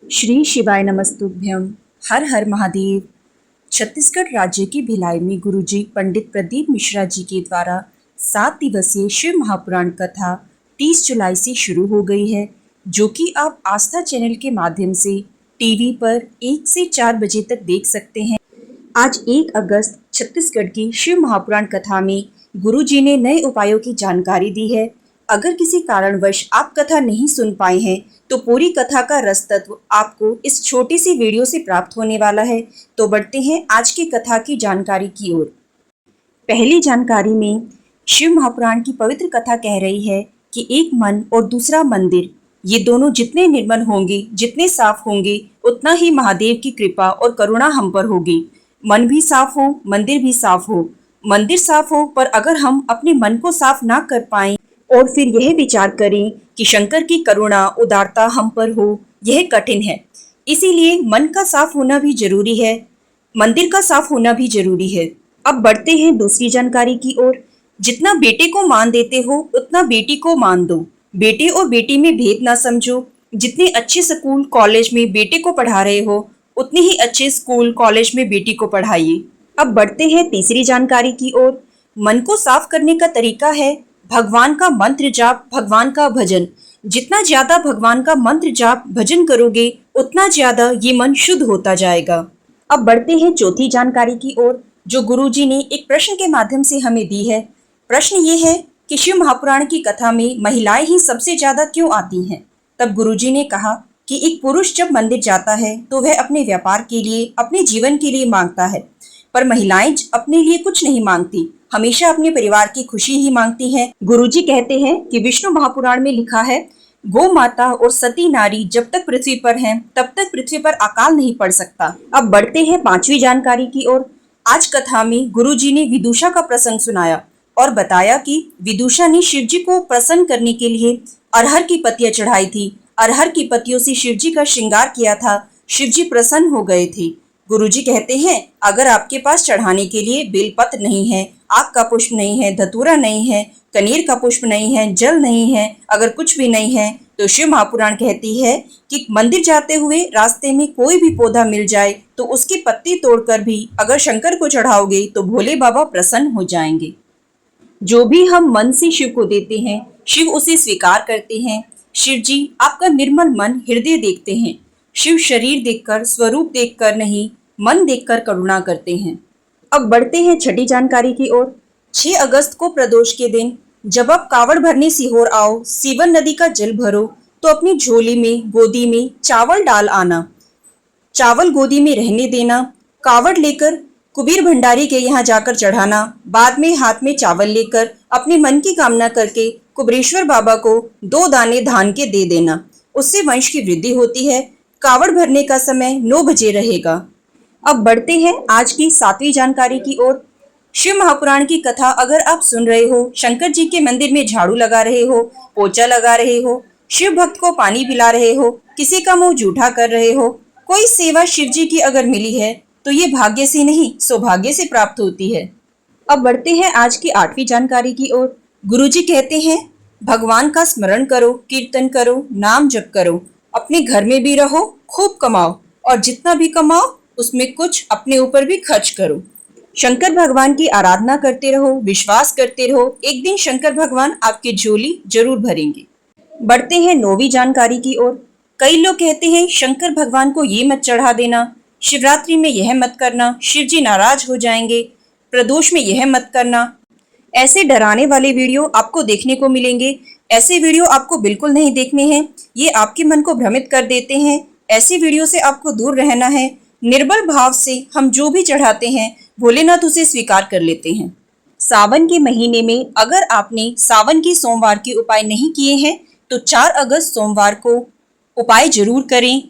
श्री शिवाय नमस्तुभ्यम। हर हर महादेव। छत्तीसगढ़ राज्य के भिलाई में गुरुजी पंडित प्रदीप मिश्रा जी के द्वारा 7 दिवसीय शिव महापुराण कथा 30 जुलाई से शुरू हो गई है, जो कि आप आस्था चैनल के माध्यम से टीवी पर 1 से 4 बजे तक देख सकते हैं। आज 1 अगस्त छत्तीसगढ़ की शिव महापुराण कथा में गुरुजी ने नए उपायों की जानकारी दी है। अगर किसी कारणवश आप कथा नहीं सुन पाए हैं तो पूरी कथा का रस तत्व आपको इस छोटी सी वीडियो से प्राप्त होने वाला है। तो बढ़ते हैं आज की कथा की जानकारी की ओर। पहली जानकारी में शिव महापुराण की पवित्र कथा कह रही है कि एक मन और दूसरा मंदिर, ये दोनों जितने निर्मल होंगे, जितने साफ होंगे, उतना ही महादेव की कृपा और करुणा हम पर होगी। मन भी साफ हो, मंदिर भी साफ हो। मंदिर साफ हो, पर अगर हम अपने मन को साफ ना कर पाए और फिर यह विचार करें कि शंकर की करुणा उदारता हम पर हो, यह कठिन है। इसीलिए मन का साफ होना भी जरूरी है, मंदिर का साफ होना भी जरूरी है। अब बढ़ते हैं दूसरी जानकारी की ओर। जितना बेटे को मान देते हो उतना बेटी को मान दो। बेटे और बेटी में भेद ना समझो। जितने अच्छे स्कूल कॉलेज में बेटे को पढ़ा रहे हो, उतने ही अच्छे स्कूल कॉलेज में बेटी को पढ़ाइए। अब बढ़ते हैं तीसरी जानकारी की ओर। मन को साफ करने का तरीका है भगवान का मंत्र जाप, भगवान का भजन। जितना ज्यादा भगवान का मंत्र जाप भजन करोगे, उतना ज्यादा ये मन शुद्ध होता जाएगा। अब बढ़ते हैं चौथी जानकारी की ओर, जो गुरुजी ने एक प्रश्न के माध्यम से हमें दी है। प्रश्न ये है कि शिव महापुराण की कथा में महिलाएं ही सबसे ज्यादा क्यों आती हैं। तब गुरुजी ने कहा कि एक पुरुष जब मंदिर जाता है तो वह अपने व्यापार के लिए, अपने जीवन के लिए मांगता है, पर महिलाएं अपने लिए कुछ नहीं मांगती, हमेशा अपने परिवार की खुशी ही मांगती हैं। गुरुजी कहते हैं कि विष्णु महापुराण में लिखा है, गौ माता और सती नारी जब तक पृथ्वी पर हैं, तब तक पृथ्वी पर अकाल नहीं पड़ सकता। अब बढ़ते हैं पांचवी जानकारी की ओर। आज कथा में गुरुजी ने विदुषा का प्रसंग सुनाया और बताया कि विदुषा ने शिवजी को प्रसन्न करने के लिए अरहर की पत्तियां चढ़ाई थी। अरहर की पत्तियों से शिवजी का श्रृंगार किया था। शिवजी प्रसन्न हो गए थे। गुरुजी कहते हैं, अगर आपके पास चढ़ाने के लिए बेलपत्र नहीं है, आक का पुष्प नहीं है, धतूरा नहीं है, कनेर का पुष्प नहीं है, जल नहीं है, अगर कुछ भी नहीं है, तो शिव महापुराण कहती है कि मंदिर जाते हुए रास्ते में कोई भी पौधा मिल जाए तो उसकी पत्ती तोड़कर भी अगर शंकर को चढ़ाओगे तो भोले बाबा प्रसन्न हो जाएंगे। जो भी हम मन से शिव को देते हैं, शिव उसे स्वीकार करते हैं। शिव जी आपका निर्मल मन हृदय देखते हैं। शिव शरीर देखकर, स्वरूप देखकर नहीं, मन देखकर करुणा करते हैं। अब बढ़ते हैं छठी जानकारी की ओर। 6 अगस्त को प्रदोष के दिन जब आप कावड़ भरने सीहोर आओ, सीवन नदी का जल भरो, तो अपनी झोली में, गोदी में चावल डाल आना। चावल गोदी में रहने देना। कावड़ लेकर कुबीर भंडारी के यहाँ जाकर चढ़ाना। बाद में हाथ में चावल लेकर अपने मन की कामना करके कुबरेश्वर बाबा को 2 दाने धान के दे देना। उससे वंश की वृद्धि होती है। कावड़ भरने का समय 9 बजे रहेगा। अब बढ़ते हैं आज की 7वीं जानकारी की ओर। शिव महापुराण की कथा अगर आप सुन रहे हो, शंकर जी के मंदिर में झाड़ू लगा रहे हो, पोछा लगा रहे हो, शिव भक्त को पानी पिला रहे हो, किसी का मुंह जूठा कर रहे हो, कोई सेवा शिव जी की अगर मिली है तो ये भाग्य से नहीं, सौभाग्य से प्राप्त होती है। अब बढ़ते हैं आज की 8वीं जानकारी की ओर। गुरुजी कहते हैं, भगवान का स्मरण करो, कीर्तन करो, नाम जप करो, अपने घर में भी रहो, खूब कमाओ, और जितना भी कमाओ उसमें कुछ अपने ऊपर भी खर्च करो। शंकर भगवान की आराधना करते रहो, विश्वास करते रहो, एक दिन शंकर भगवान आपकी झोली जरूर भरेंगे। बढ़ते हैं 9वीं जानकारी की ओर। कई लोग कहते हैं शंकर भगवान को ये मत चढ़ा देना, शिवरात्रि में यह मत करना, शिव जी नाराज हो जाएंगे, प्रदोष में यह मत करना। ऐसे डराने वाले वीडियो आपको देखने को मिलेंगे। ऐसे वीडियो आपको बिल्कुल नहीं देखने हैं। ये आपके मन को भ्रमित कर देते हैं। ऐसी वीडियो से आपको दूर रहना है। निर्बल भाव से हम जो भी चढ़ाते हैं, भोलेनाथ उसे स्वीकार कर लेते हैं। सावन के महीने में अगर आपने सावन के सोमवार के उपाय नहीं किए हैं तो 4 अगस्त सोमवार को उपाय जरूर करें।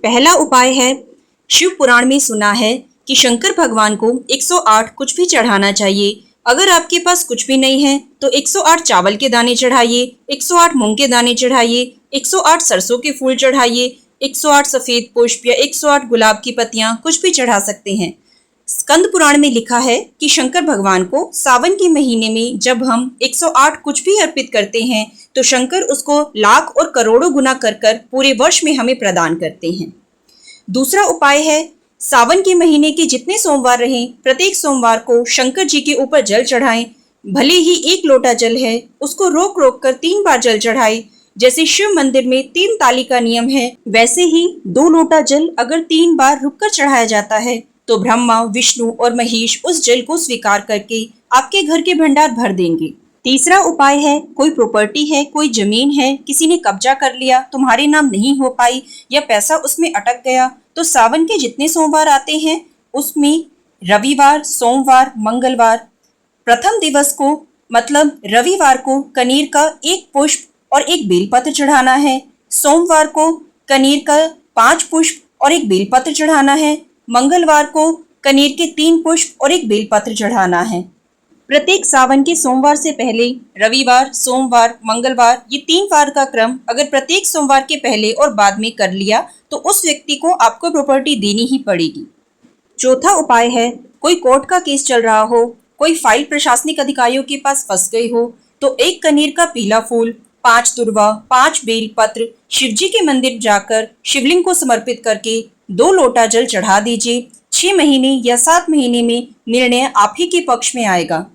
पहला उपाय है, शिव पुराण में सुना है कि शंकर भगवान को 108 कुछ भी चढ़ाना चाहिए। अगर आपके पास कुछ भी नहीं है तो 108 चावल के दाने चढ़ाइए, 108 मूंग के दाने चढ़ाइए, 108 सरसों के फूल चढ़ाइए, 108 सफेद पुष्प या 108 गुलाब की पत्तियां, कुछ भी चढ़ा सकते हैं। स्कंद पुराण में लिखा है कि शंकर भगवान को सावन के महीने में जब हम 108 कुछ भी अर्पित करते हैं तो शंकर उसको लाख और करोड़ों गुना कर पूरे वर्ष में हमें प्रदान करते हैं। दूसरा उपाय है, सावन के महीने के जितने सोमवार रहें, प्रत्येक सोमवार को शंकर जी के ऊपर जल चढ़ाएं। भले ही 1 लोटा जल है, उसको रोक रोक कर 3 बार जल चढ़ाएं। जैसे शिव मंदिर में 3 ताली का नियम है, वैसे ही 2 लोटा जल अगर 3 बार रुककर चढ़ाया जाता है तो ब्रह्मा, विष्णु और महेश उस जल को स्वीकार करके आपके घर के भंडार भर देंगे। तीसरा उपाय है, कोई प्रॉपर्टी है, कोई जमीन है, किसी ने कब्जा कर लिया, तुम्हारे नाम नहीं हो पाई या पैसा उसमें अटक गया, तो सावन के जितने सोमवार आते हैं उसमें रविवार, सोमवार, मंगलवार, प्रथम दिवस को मतलब रविवार को कनीर का 1 पुष्प और 1 बेलपत्र चढ़ाना है। सोमवार को कनीर का 5 पुष्प और 1 बेलपत्र चढ़ाना है। मंगलवार को कनीर के 3 पुष्प और 1 बेलपत्र चढ़ाना है। प्रत्येक सावन के सोमवार से पहले रविवार, सोमवार, मंगलवार, ये 3 वार का क्रम अगर प्रत्येक सोमवार के पहले और बाद में कर लिया तो उस व्यक्ति को आपको प्रॉपर्टी देनी ही पड़ेगी। चौथा उपाय है, कोई कोर्ट का केस चल रहा हो, कोई फाइल प्रशासनिक अधिकारियों के पास फंस गई हो, तो 1 कनीर का पीला फूल, 5 दुर्वा, 5 बेल पत्र शिवजी के मंदिर जाकर शिवलिंग को समर्पित करके 2 लोटा जल चढ़ा दीजिए। 6 महीने या 7 महीने में निर्णय आप ही के पक्ष में आएगा।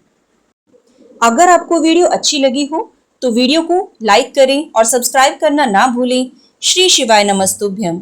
अगर आपको वीडियो अच्छी लगी हो तो वीडियो को लाइक करें और सब्सक्राइब करना ना भूलें। श्री शिवाय नमस्तुभ्यम।